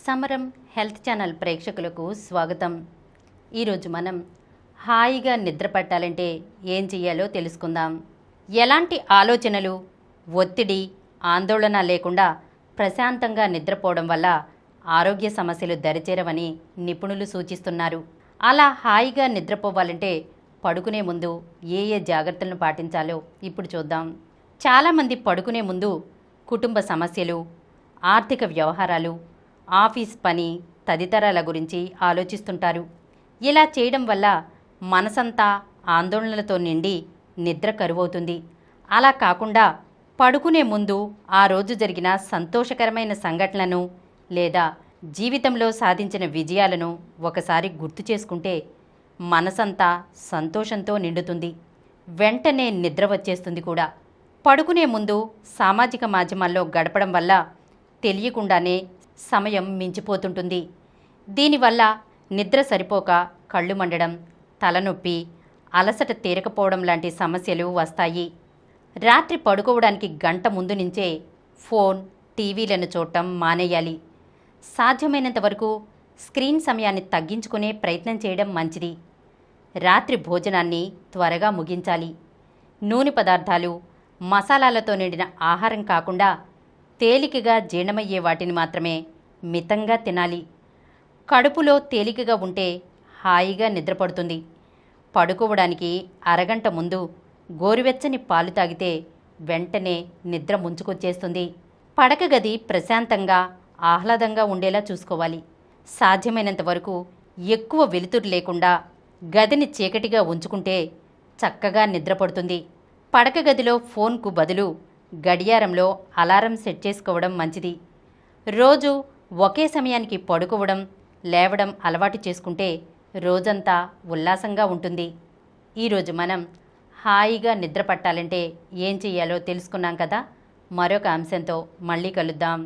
సమరం health channel ప్రేక్షకులకు స్వాగతం. ఈరోజు మనం హాయిగా నిద్ర పట్టాలంటే ఏం చేయాలో తెలుసుకుందాం. ఎలాంటి ఆలోచనలు, ఒత్తిడి, ఆందోళన లేకుండా ప్రశాంతంగా నిద్రపోవడం వల్ల ఆరోగ్య సమస్యలు దరిచేరవని నిపుణులు సూచిస్తున్నారు. అలా హాయిగా నిద్రపోవాలంటే పడుకునే ముందు ఏ జాగ్రత్తలను పాటించాలో ఇప్పుడు చూద్దాం. చాలామంది పడుకునే ముందు కుటుంబ సమస్యలు, ఆర్థిక వ్యవహారాలు, ఆఫీస్ పని తదితరాల గురించి ఆలోచిస్తుంటారు. ఇలా చేయడం వల్ల మనసంతా ఆందోళనలతో నిండి నిద్ర కరువవుతుంది. అలా కాకుండా పడుకునే ముందు ఆ రోజు జరిగిన సంతోషకరమైన సంఘటనలను లేదా జీవితంలో సాధించిన విజయాలను ఒకసారి గుర్తు చేసుకుంటే మనసంతా సంతోషంతో నిండుతుంది. వెంటనే నిద్ర వచ్చేస్తుంది కూడా. పడుకునే ముందు సామాజిక మాధ్యమాల్లో గడపడం వల్ల తెలియకుండానే సమయం మించిపోతుంటుంది. దీనివల్ల నిద్ర సరిపోక కళ్ళు మండడం, తలనొప్పి, అలసట తీరకపోవడం లాంటి సమస్యలు వస్తాయి. రాత్రి పడుకోవడానికి గంట ముందు నుంచే ఫోన్, టీవీలను చూడటం మానేయాలి. సాధ్యమైనంత వరకు స్క్రీన్ సమయాన్ని తగ్గించుకునే ప్రయత్నం చేయడం మంచిది. రాత్రి భోజనాన్ని త్వరగా ముగించాలి. నూనె పదార్థాలు, మసాలాలతో నిండిన ఆహారం కాకుండా తేలికగా జీర్ణమయ్యే వాటిని మాత్రమే మితంగా తినాలి. కడుపులో తేలికగా ఉంటే హాయిగా నిద్రపడుతుంది. పడుకోవడానికి అరగంట ముందు గోరువెచ్చని పాలు తాగితే వెంటనే నిద్ర ముంచుకొచ్చేస్తుంది. పడక గది ప్రశాంతంగా, ఆహ్లాదంగా ఉండేలా చూసుకోవాలి. సాధ్యమైనంత వరకు ఎక్కువ వెలుతురు లేకుండా గదిని చీకటిగా ఉంచుకుంటే చక్కగా నిద్రపడుతుంది. పడక గదిలో ఫోన్కు బదులు గడియారంలో అలారం సెట్ చేసుకోవడం మంచిది. రోజు ఒకే సమయానికి పడుకోవడం, లేవడం అలవాటు చేసుకుంటే రోజంతా ఉల్లాసంగా ఉంటుంది. ఈరోజు మనం హాయిగా నిద్ర పట్టాలంటే ఏం చేయాలో తెలుసుకున్నాం కదా. మరొక అంశంతో మళ్ళీ కలుద్దాం.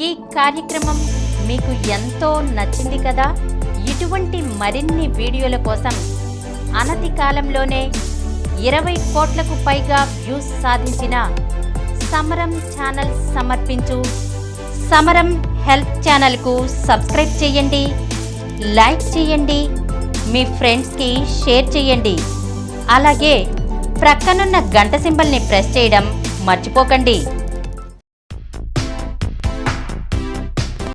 ఈ కార్యక్రమం మీకు ఎంతో నచ్చింది కదా. ఇటువంటి మరిన్ని వీడియోల కోసం అనతి కాలంలోనే 20 కోట్లకు పైగా వ్యూస్ సాధించిన సమరం ఛానల్ సమర్పించు సమరం హెల్త్ ఛానల్కు సబ్స్క్రైబ్ చేయండి, లైక్ చేయండి, మీ ఫ్రెండ్స్కి షేర్ చేయండి. అలాగే ప్రక్కనున్న గంట సింబల్ని ప్రెస్ చేయడం మర్చిపోకండి.